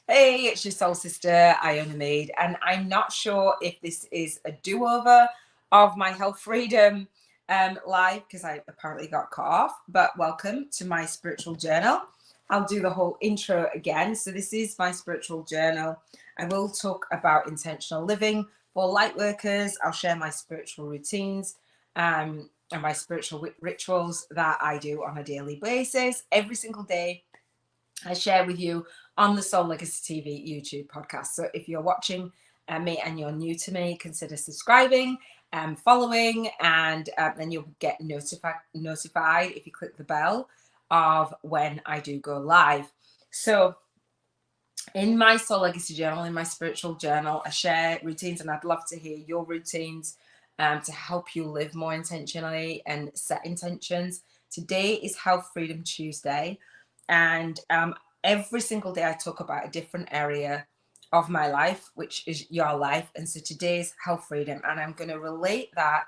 Hey, it's your soul sister, Iona Mead, and I'm not sure if this is a do-over of my health freedom live because I apparently got cut off, but welcome to my spiritual journal. I'll do the whole intro again. So this is my spiritual journal. I will talk about intentional living for light workers. I'll share my spiritual routines and my spiritual rituals that I do on a daily basis every single day. I share with you on the Soul Legacy TV YouTube podcast. So if you're watching me and you're new to me, consider subscribing and following, and then you'll get notified if you click the bell of when I do go live. So in my Soul Legacy journal, in my spiritual journal, I share routines, and I'd love to hear your routines to help you live more intentionally and set intentions. Today is Health Freedom Tuesday, and every single day I talk about a different area of my life, which is your life. And so today's health freedom, and I'm going to relate that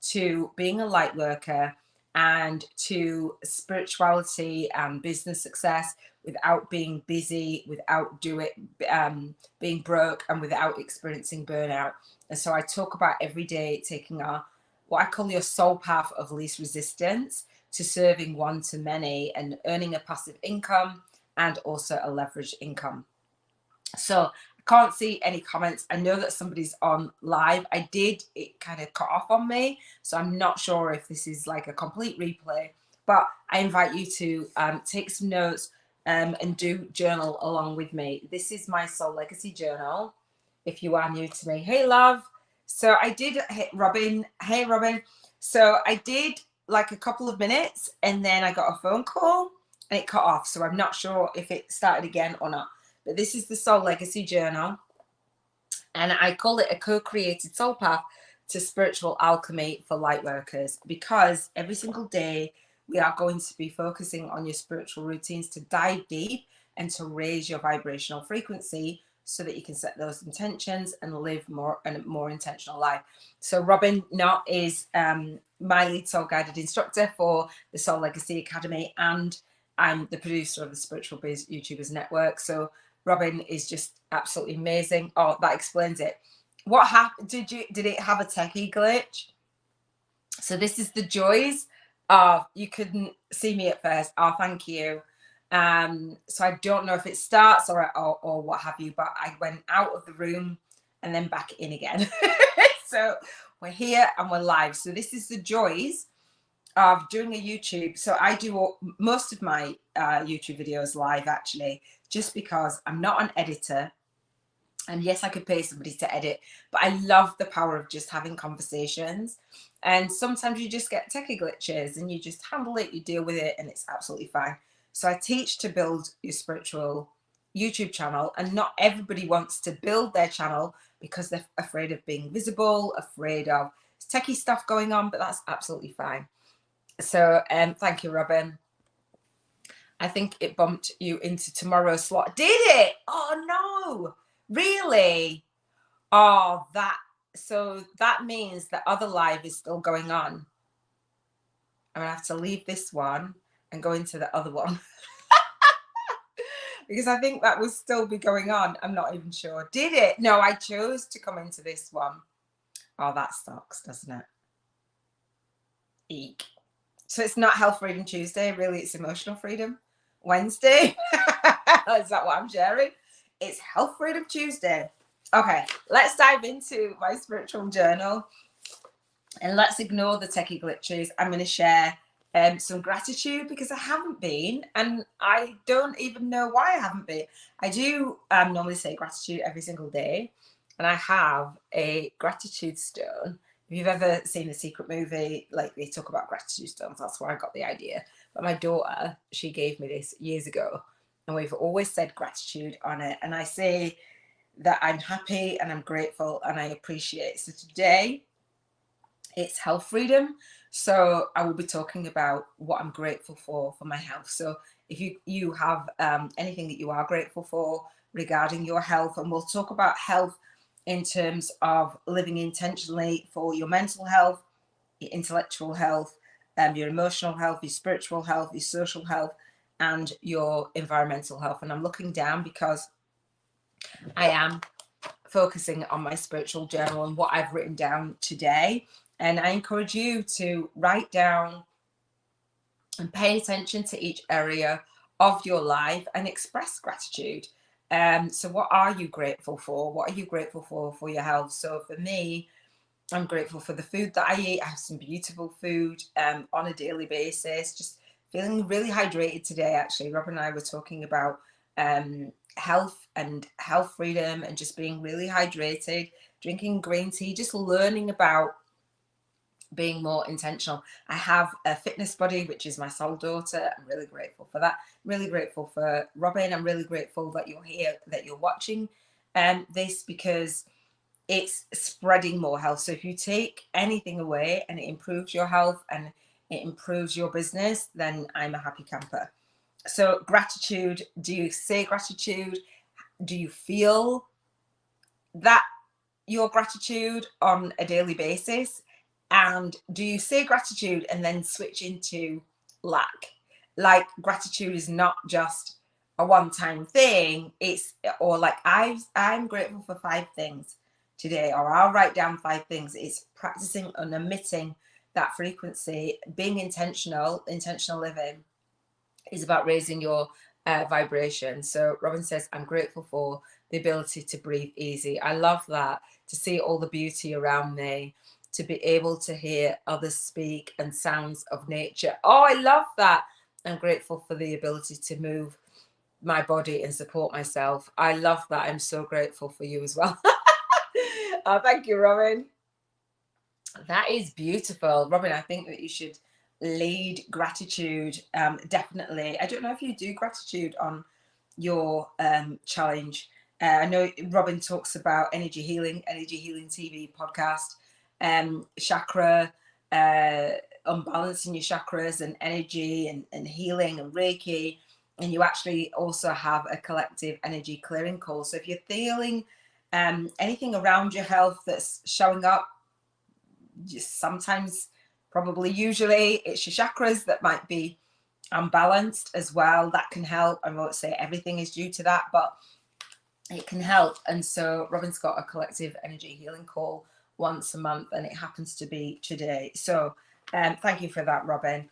to being a light worker and to spirituality and business success without being busy, without being broke, and without experiencing burnout. And so I talk about every day taking what I call your soul path of least resistance to serving one to many and earning a passive income and also a leveraged income. So I can't see any comments. I know that somebody's on live. It kind of cut off on me, so I'm not sure if this is like a complete replay, but I invite you to take some notes and do journal along with me. This is my Soul Legacy journal. If you are new to me, hey love. So I did, hey Robin, So I did like a couple of minutes and then I got a phone call and it cut off. So I'm not sure if it started again or not. But this is the Soul Legacy Journal, and I call it a co-created soul path to spiritual alchemy for light workers, because every single day we are going to be focusing on your spiritual routines to dive deep and to raise your vibrational frequency so that you can set those intentions and live more intentional life. So Robin Knott is my lead soul guided instructor for the Soul Legacy Academy, and I'm the producer of the Spiritual Biz YouTubers Network. So Robin is just absolutely amazing. Oh, that explains it. What happened? Did it have a techie glitch? So this is the joys of, you couldn't see me at first. Oh, thank you. So I don't know if it starts or what have you, but I went out of the room and then back in again. So we're here and we're live. So this is the joys of doing a YouTube. So I do most of my YouTube videos live, actually, just because I'm not an editor. And yes, I could pay somebody to edit, but I love the power of just having conversations. And sometimes you just get techie glitches and you just handle it, you deal with it, and it's absolutely fine. So I teach to build your spiritual YouTube channel, and not everybody wants to build their channel because they're afraid of being visible, afraid of techie stuff going on, but that's absolutely fine. So thank you, Robin. I think it bumped you into tomorrow's slot. Did it? Oh no, really? Oh, so that means the other live is still going on. I'm gonna have to leave this one and go into the other one. Because I think that will still be going on. I'm not even sure. Did it? No, I chose to come into this one. Oh, that sucks, doesn't it? Eek. So it's not Health Freedom Tuesday, really, it's Emotional Freedom Wednesday. Is that what I'm sharing? It's Health Freedom Tuesday. Okay, let's dive into my spiritual journal and let's ignore the techie glitches. I'm going to share some gratitude because I haven't been, and I don't even know why I haven't been. I do normally say gratitude every single day, and I have a gratitude stone. If you've ever seen the Secret movie, like they talk about gratitude stones, that's where I got the idea. But my daughter, she gave me this years ago, and we've always said gratitude on it. And I say that I'm happy and I'm grateful and I appreciate. So today it's health freedom. So I will be talking about what I'm grateful for my health. So if you have anything that you are grateful for regarding your health, and we'll talk about health in terms of living intentionally for your mental health, your intellectual health, your emotional health, your spiritual health, your social health, and your environmental health. And I'm looking down because I am focusing on my spiritual journal and what I've written down today. And I encourage you to write down and pay attention to each area of your life and express gratitude. So what are you grateful for? What are you grateful for your health? So for me, I'm grateful for the food that I eat. I have some beautiful food on a daily basis. Just feeling really hydrated today, actually. Rob and I were talking about health and health freedom and just being really hydrated, drinking green tea, just learning about being more intentional. I have a fitness buddy, which is my soul daughter. I'm really grateful for that. I'm really grateful for Robin. I'm really grateful that you're here, that you're watching this, because it's spreading more health. So if you take anything away and it improves your health and it improves your business, then I'm a happy camper. So gratitude, do you say gratitude? Do you feel that your gratitude on a daily basis? And do you say gratitude and then switch into lack? Like gratitude is not just a one-time thing. It's, or like I'm grateful for 5 things today, or I'll write down 5 things. It's practicing and emitting that frequency. Being intentional living is about raising your vibration. So Robin says, I'm grateful for the ability to breathe easy. I love that, to see all the beauty around me, to be able to hear others speak and sounds of nature. Oh, I love that. I'm grateful for the ability to move my body and support myself. I love that. I'm so grateful for you as well. Oh, thank you, Robin. That is beautiful. Robin, I think that you should lead gratitude. Definitely. I don't know if you do gratitude on your challenge. I know Robin talks about energy healing TV podcast, chakra, unbalancing your chakras and energy and healing and Reiki. And you actually also have a collective energy clearing call. So if you're feeling anything around your health that's showing up, just sometimes, probably usually, it's your chakras that might be unbalanced as well. That can help. I won't say everything is due to that, but it can help. And so Robin's got a collective energy healing call once a month, and it happens to be today. So thank you for that, Robin.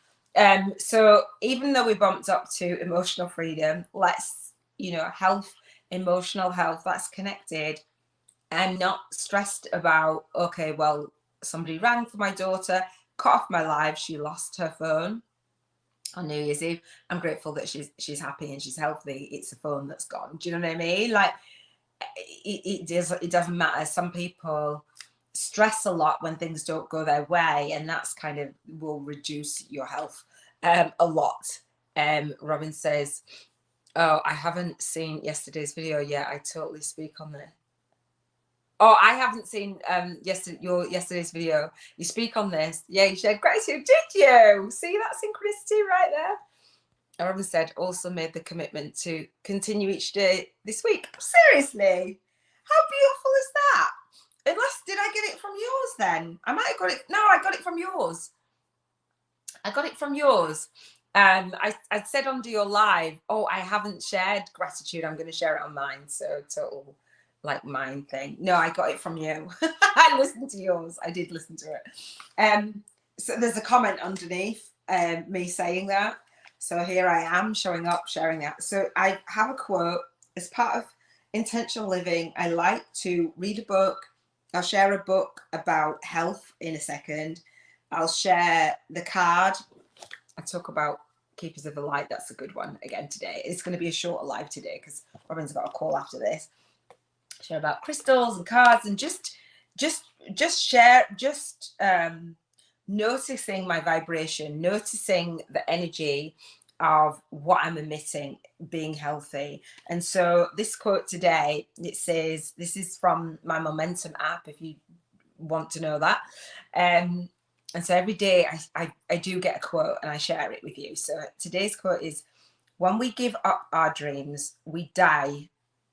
So even though we bumped up to emotional freedom, let's, health, emotional health, that's connected. I'm not stressed about, okay, well, somebody rang for my daughter, cut off my live, she lost her phone on New Year's Eve. I'm grateful that she's happy and she's healthy. It's a phone that's gone. Do you know what I mean? Like it doesn't matter. Some people stress a lot when things don't go their way, and that's kind of will reduce your health a lot. Robin says, oh, I haven't seen yesterday's video yet. I totally speak on this. Oh, I haven't seen yesterday's video. You speak on this. Yeah, you shared gratitude, did you? See that synchronicity right there? Robin said, also made the commitment to continue each day this week. Seriously? How beautiful is that? Unless, did I get it from yours then? I might have got it. No, I got it from yours. I got it from yours. I said under your live, oh, I haven't shared gratitude. I'm going to share it on mine. So total like mine thing. No, I got it from you. I listened to yours. I did listen to it. So there's a comment underneath me saying that. So here I am showing up, sharing that. So I have a quote as part of intentional living. I like to read a book. I'll share a book about health in a second. I'll share the card. I talk about Keepers of the Light. That's a good one again today. It's going to be a shorter live today because Robin's got a call after this. Share about crystals and cards and just share, noticing my vibration, noticing the energy of what I'm emitting, being healthy. And so this quote today, it says, this is from my Momentum app, if you want to know that. And so every day I do get a quote and I share it with you. So today's quote is, when we give up our dreams, we die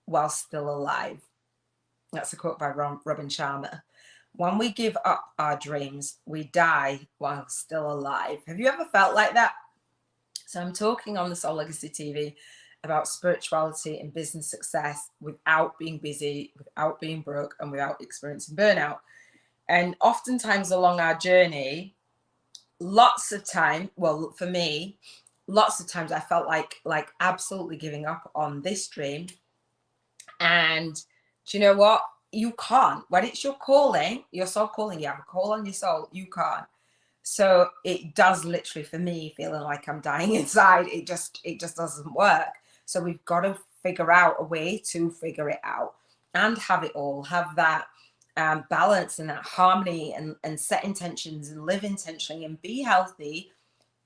while still alive. That's a quote by Robin Sharma. When we give up our dreams, we die while still alive. Have you ever felt like that? So I'm talking on the Soul Legacy TV about spirituality and business success without being busy, without being broke, and without experiencing burnout. And oftentimes along our journey, lots of time, well, for me, lots of times I felt like absolutely giving up on this dream. And do you know what? You can't. When it's your calling, your soul calling, you have a call on your soul, you can't. So it does literally, for me, feeling like I'm dying inside. It just doesn't work. So we've got to figure out a way to figure it out and have it all, have that balance and that harmony, and set intentions and live intentionally and be healthy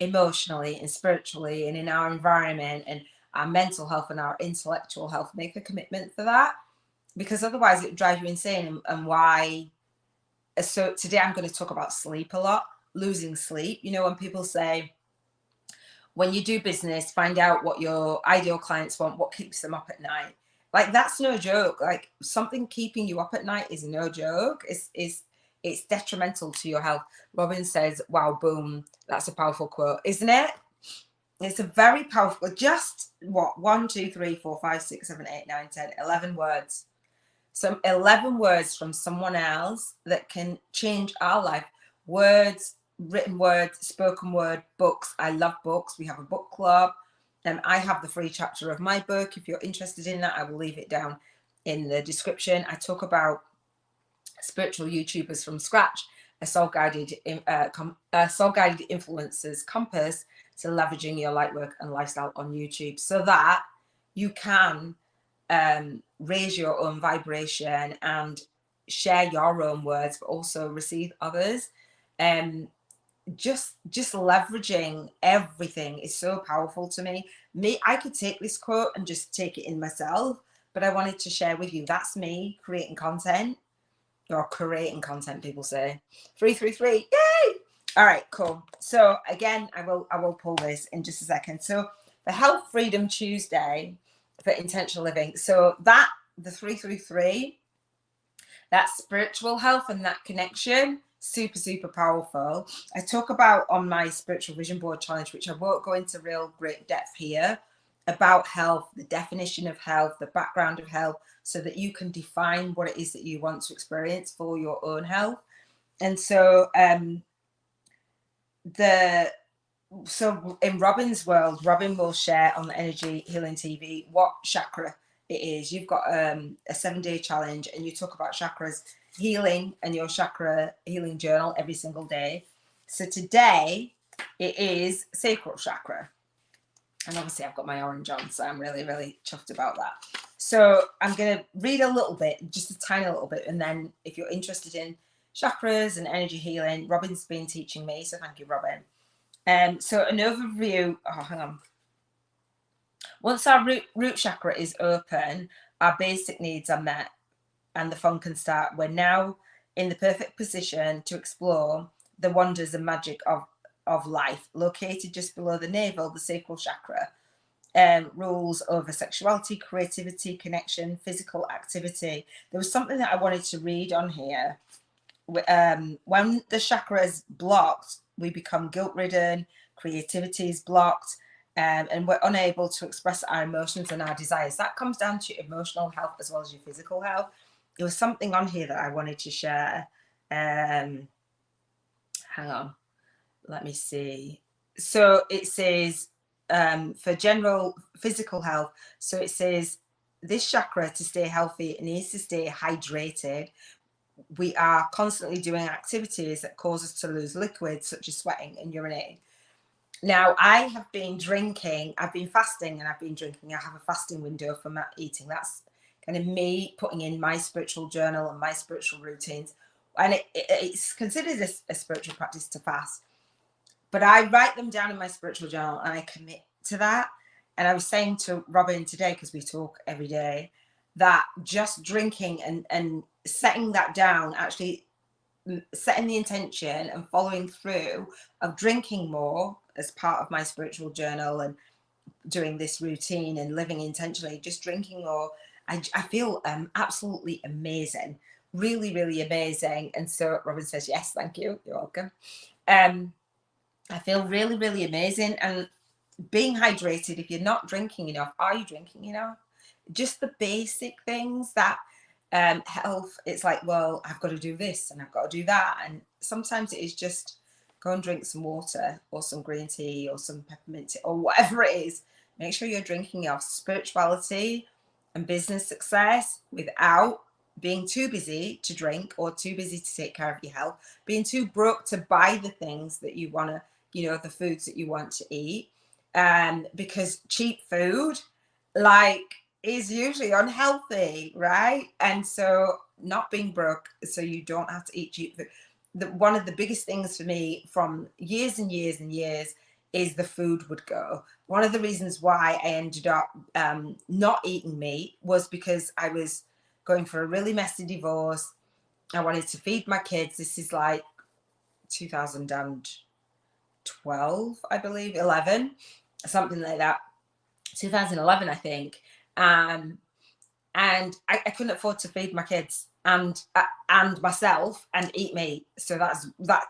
emotionally and spiritually and in our environment and our mental health and our intellectual health. Make a commitment for that, because otherwise it would drive you insane. And why? So today I'm going to talk about sleep a lot. Losing sleep. You know, when people say, when you do business, find out what your ideal clients want, what keeps them up at night. Like, that's no joke. Like, something keeping you up at night is no joke. It's detrimental to your health. Robin says, wow, boom. That's a powerful quote, isn't it? It's a very powerful, just what, 1, 2, 3, 4, 5, 6, 7, 8, 9, 10, 11 words. Some 11 words from someone else that can change our life. Words, written word, spoken word, books. I love books. We have a book club. I have the free chapter of my book. If you're interested in that, I will leave it down in the description. I talk about spiritual YouTubers from scratch, a soul-guided influencer's compass to leveraging your light work and lifestyle on YouTube, so that you can raise your own vibration and share your own words, but also receive others. Just leveraging everything is so powerful to me. I could take this quote and just take it in myself, but I wanted to share with you. That's me creating content, or creating content, people say. 333, yay! All right, cool. So again, I will pull this in just a second. So the Health Freedom Tuesday for intentional living. So that, the 333, that spiritual health and that connection, super, super powerful. I talk about on my spiritual vision board challenge, which I won't go into real great depth here, about health, the definition of health, the background of health, so that you can define what it is that you want to experience for your own health. And so so in Robin's world, Robin will share on the Energy Healing TV what chakra it is. You've got a 7-day challenge, and you talk about chakras healing and your chakra healing journal every single day. So today it is sacral chakra, and obviously I've got my orange on, so I'm really, really chuffed about that. So I'm going to read a little bit, just a tiny little bit, and then if you're interested in chakras and energy healing, Robin's been teaching me, so thank you, Robin. So an overview, hang on. Once our root chakra is open, our basic needs are met and the fun can start. We're now in the perfect position to explore the wonders and magic of life. Located just below the navel, the sacral chakra rules over sexuality, creativity, connection, physical activity. There was something that I wanted to read on here. When the chakra is blocked, we become guilt-ridden, creativity is blocked, and we're unable to express our emotions and our desires. That comes down to your emotional health as well as your physical health. There was something on here that I wanted to share. Hang on, let me see. So it says for general physical health, so it says this chakra, to stay healthy, it needs to stay hydrated. We are constantly doing activities that cause us to lose liquids, such as sweating and urinating. Now, I have been drinking, I've been fasting and I've been drinking. I have a fasting window for my eating. That's kind of me putting in my spiritual journal and my spiritual routines. And it's considered a spiritual practice to fast. But I write them down in my spiritual journal and I commit to that. And I was saying to Robin today, because we talk every day, that just drinking and setting that down, actually setting the intention and following through of drinking more as part of my spiritual journal and doing this routine and living intentionally, just drinking more, I feel absolutely amazing, really, really amazing. And so Robin says, yes, thank you, you're welcome. I feel really, really amazing. And being hydrated. If you're not drinking enough, are you drinking enough? Just the basic things that health, it's like, well, I've got to do this and I've got to do that. And sometimes it is just go and drink some water or some green tea or some peppermint tea or whatever it is. Make sure you're drinking your spirituality and business success without being too busy to drink or too busy to take care of your health, being too broke to buy the things that you want to, you know, the foods that you want to eat. Because cheap food, like, is usually unhealthy, right? And so not being broke so you don't have to eat cheap food. One of the biggest things for me from years and years and years is the food would go. One of the reasons why I ended up not eating meat was because I was going for a really messy divorce. I wanted to feed my kids. This is like 2012, I believe, 11, something like that. 2011, I think. And I couldn't afford to feed my kids and myself and eat meat. So that's that.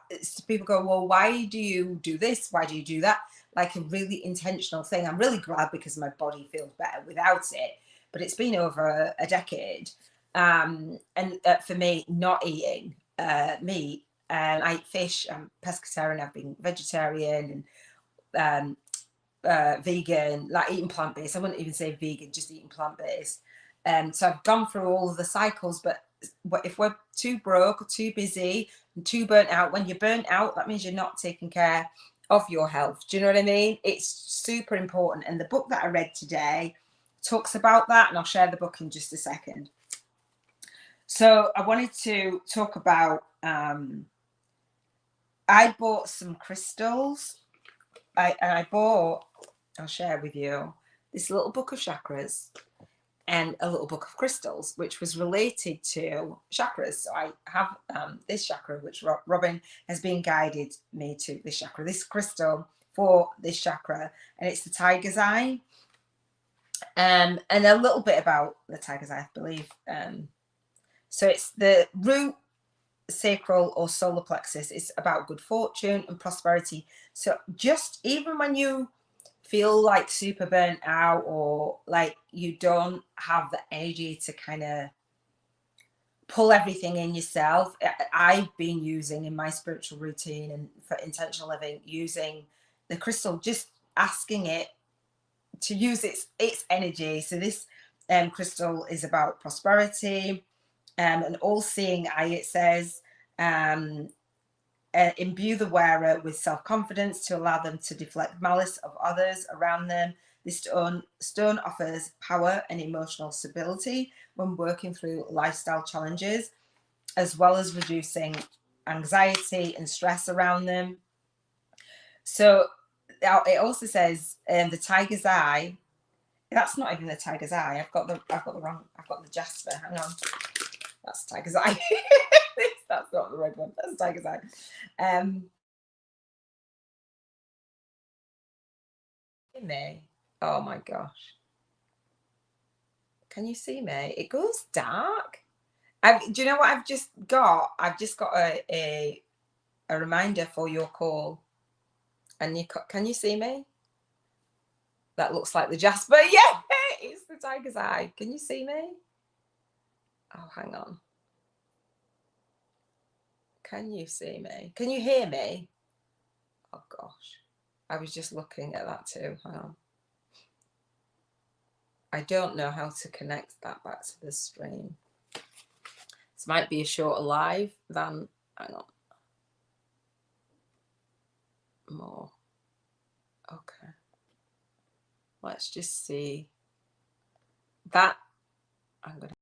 People go, well, why do you do this? Why do you do that? Like a really intentional thing. I'm really glad because my body feels better without it. But it's been over a decade, and for me, not eating meat. I eat fish. I'm pescatarian. I've been vegetarian and vegan, like eating plant-based. I wouldn't even say vegan, just eating plant-based. So I've gone through all of the cycles, but if we're too broke or too busy and too burnt out, when you're burnt out, that means you're not taking care of your health. Do you know what I mean? It's super important. And the book that I read today talks about that, and I'll share the book in just a second. So I wanted to talk about, I bought some crystals. I'll share with you this little book of chakras and a little book of crystals, which was related to chakras. So I have this chakra, which Robin has been guided me to this chakra, this crystal for this chakra, and it's the tiger's eye. And a little bit about the tiger's eye, I believe. So it's the root, sacral or solar plexus. It's about good fortune and prosperity. So just even when you feel like super burnt out or like you don't have the energy to kind of pull everything in yourself, I've been using in my spiritual routine and for intentional living, using the crystal, just asking it to use its energy. So this crystal is about prosperity, an all-seeing eye, it says. Imbue the wearer with self-confidence to allow them to deflect malice of others around them. This stone offers power and emotional stability when working through lifestyle challenges, as well as reducing anxiety and stress around them. So it also says the tiger's eye. That's not even the tiger's eye. I've got the jasper. Hang on. That's tiger's eye. That's not the red one. That's tiger's eye. Me. Oh my gosh. Can you see me? It goes dark. Do you know what I've just got? I've just got a reminder for your call. And can you see me? That looks like the jasper. Yeah, it's the tiger's eye. Can you see me? Oh, hang on. Can you see me? Can you hear me? Oh gosh. I was just looking at that too. Hang on. I don't know how to connect that back to the stream. This might be a shorter live than, hang on. More. Okay. Let's just see that. I'm going to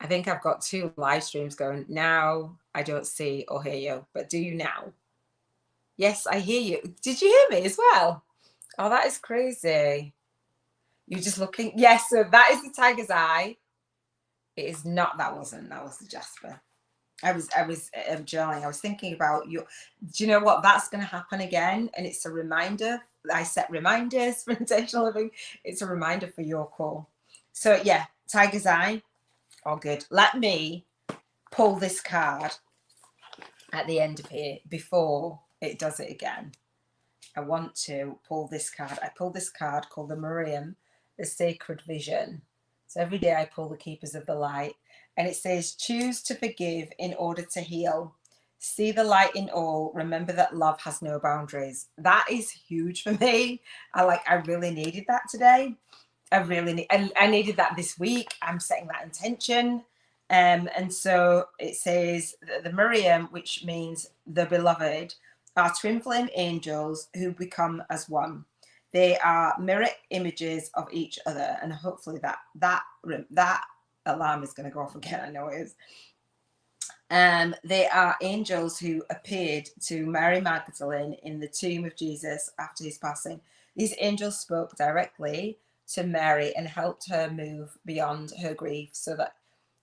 I think I've got 2 live streams going. Now I don't see or hear you, but do you now? Yes, I hear you. Did you hear me as well? Oh, that is crazy. You're just looking. Yes, so that is the tiger's eye. It is not. That was the Jasper. I was journaling. I was thinking about you. Do you know what? That's going to happen again, and it's a reminder. I set reminders for intentional living. It's a reminder for your call. So yeah, tiger's eye. All good. Let me pull this card at the end of here before it does it again. I want to pull this card. I pulled this card called the Miriam, the Sacred Vision. So every day I pull the Keepers of the Light, and it says, choose to forgive in order to heal. See the light in all. Remember that love has no boundaries. That is huge for me. I really needed that today. I needed that this week. I'm setting that intention. And so it says that the Miriam, which means the beloved, are twin flame angels who become as one. They are mirror images of each other, and hopefully that alarm is going to go off again. I know it is. They are angels who appeared to Mary Magdalene in the tomb of Jesus after his passing. These angels spoke directly to Mary and helped her move beyond her grief so that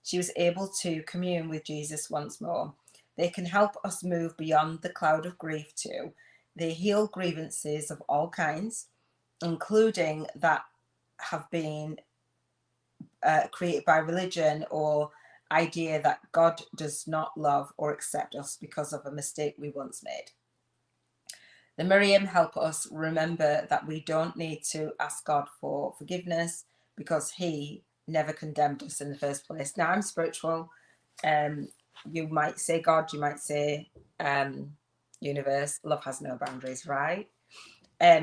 she was able to commune with Jesus once more. They can help us move beyond the cloud of grief too. They heal grievances of all kinds, including that have been created by religion or idea that God does not love or accept us because of a mistake we once made. The Miriam help us remember that we don't need to ask God for forgiveness because he never condemned us in the first place. Now, I'm spiritual. You might say God, you might say universe. Love has no boundaries, right?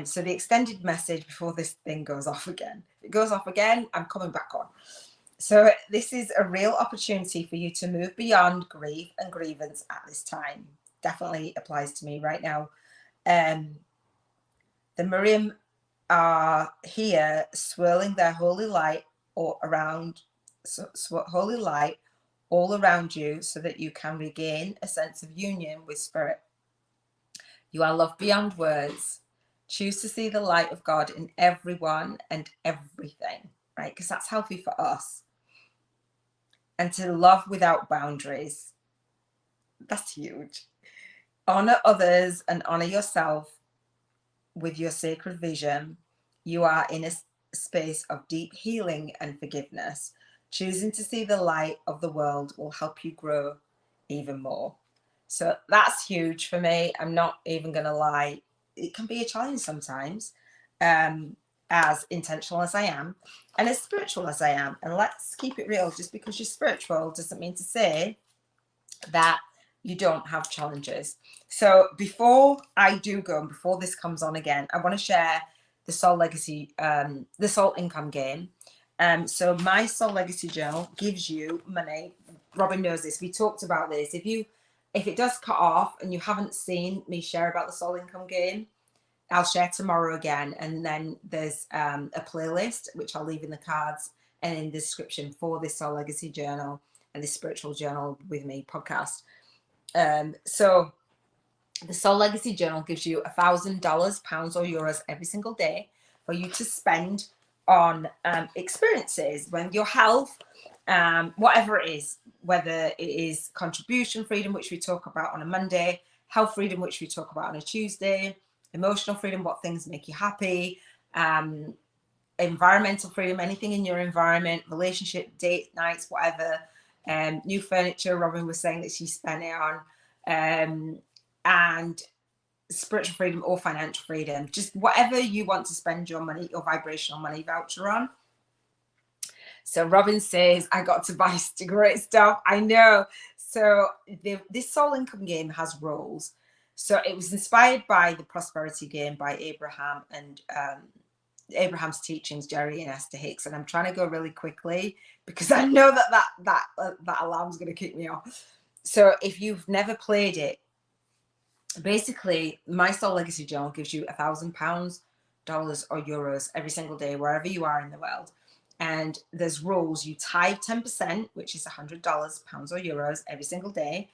So the extended message before this thing goes off again. If it goes off again, I'm coming back on. So this is a real opportunity for you to move beyond grief and grievance at this time. Definitely applies to me right now. The Miriam are here swirling their holy light all around you so that you can regain a sense of union with spirit. You are loved beyond words. Choose to see the light of God in everyone and everything, right? Because that's healthy for us. And to love without boundaries. That's huge. Honor others and honor yourself with your sacred vision. You are in a space of deep healing and forgiveness. Choosing to see the light of the world will help you grow even more. So that's huge for me. I'm not even going to lie. It can be a challenge sometimes, as intentional as I am and as spiritual as I am. And let's keep it real. Just because you're spiritual doesn't mean to say that you don't have challenges. So before I do go, and before this comes on again, I want to share the Soul Legacy, the Soul Income game. So my Soul Legacy journal gives you money. Robin knows this. We talked about this. If it does cut off and you haven't seen me share about the Soul Income game, I'll share tomorrow again. And then there's a playlist, which I'll leave in the cards and in the description for this Soul Legacy journal and this Spiritual Journal with Me podcast. So the Soul Legacy Journal gives you $1,000, pounds or euros every single day for you to spend on experiences, when your health, whatever it is, whether it is contribution freedom, which we talk about on a Monday, health freedom, which we talk about on a Tuesday, emotional freedom, what things make you happy, environmental freedom, anything in your environment, relationship, date nights, whatever, new furniture, Robin was saying that she spent it on, and spiritual freedom or financial freedom, just whatever you want to spend your money, your vibrational money voucher on. So Robin says, I got to buy great stuff. I know. So this Soul Income game has roles. So it was inspired by the Prosperity Game by Abraham and Abraham's Teachings, Jerry and Esther Hicks. And I'm trying to go really quickly because I know that alarm's going to kick me off. So if you've never played it, basically my Soul Legacy Journal gives you £1,000, dollars or euros every single day, wherever you are in the world. and there's rules. You tithe 10%, which is $100, pounds or euros, every single day.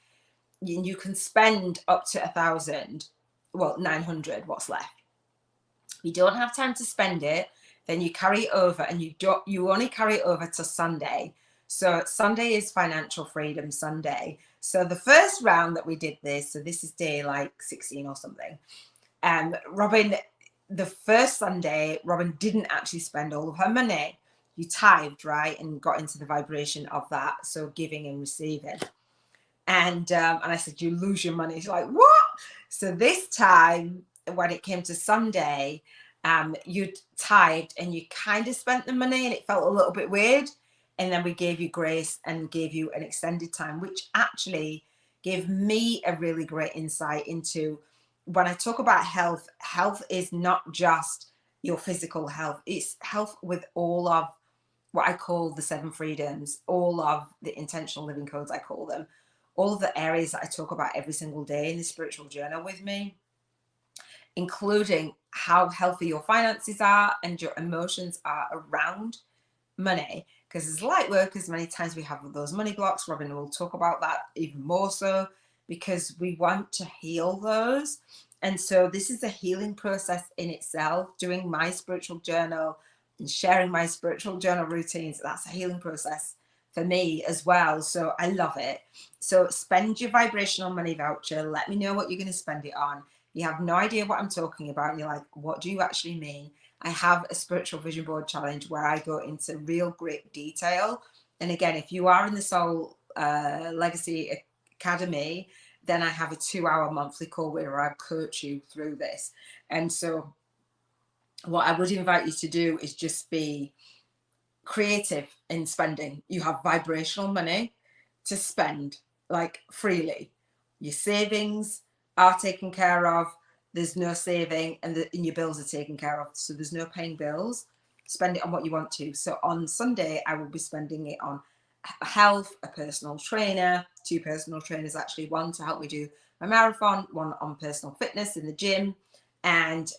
You can spend up to 1,000, well, 900, what's left. If you don't have time to spend it, then you carry it over, and you only carry it over to Sunday. So Sunday is Financial Freedom Sunday. So the first round that we did this, so this is day like 16 or something. Robin, the first Sunday, Robin didn't actually spend all of her money. You tithed, right, and got into the vibration of that. So giving and receiving. And I said, you lose your money. She's like, what? So this time, when it came to Sunday, you tithed and you kind of spent the money, and it felt a little bit weird. And then we gave you grace and gave you an extended time, which actually gave me a really great insight into, when I talk about health, health is not just your physical health. It's health with all of what I call the 7 freedoms, all of the intentional living codes, I call them, all of the areas that I talk about every single day in the spiritual journal with me, including how healthy your finances are and your emotions are around money. Because as light workers, many times we have those money blocks. Robin will talk about that even more so, because we want to heal those. And so this is a healing process in itself. Doing my spiritual journal and sharing my spiritual journal routines, that's a healing process for me as well. So I love it. So spend your vibrational money voucher. Let me know what you're going to spend it on. You have no idea what I'm talking about, and you're like, what do you actually mean? I have a spiritual vision board challenge where I go into real great detail. And again, if you are in the Soul Legacy Academy, then I have a 2-hour monthly call where I coach you through this. And so what I would invite you to do is just be creative in spending. You have vibrational money to spend, like, freely. Your savings are taken care of. There's no saving, and your bills are taken care of. So there's no paying bills. Spend it on what you want to. So on Sunday, I will be spending it on health, a personal trainer, 2 personal trainers, actually, one to help me do my marathon, one on personal fitness in the gym, and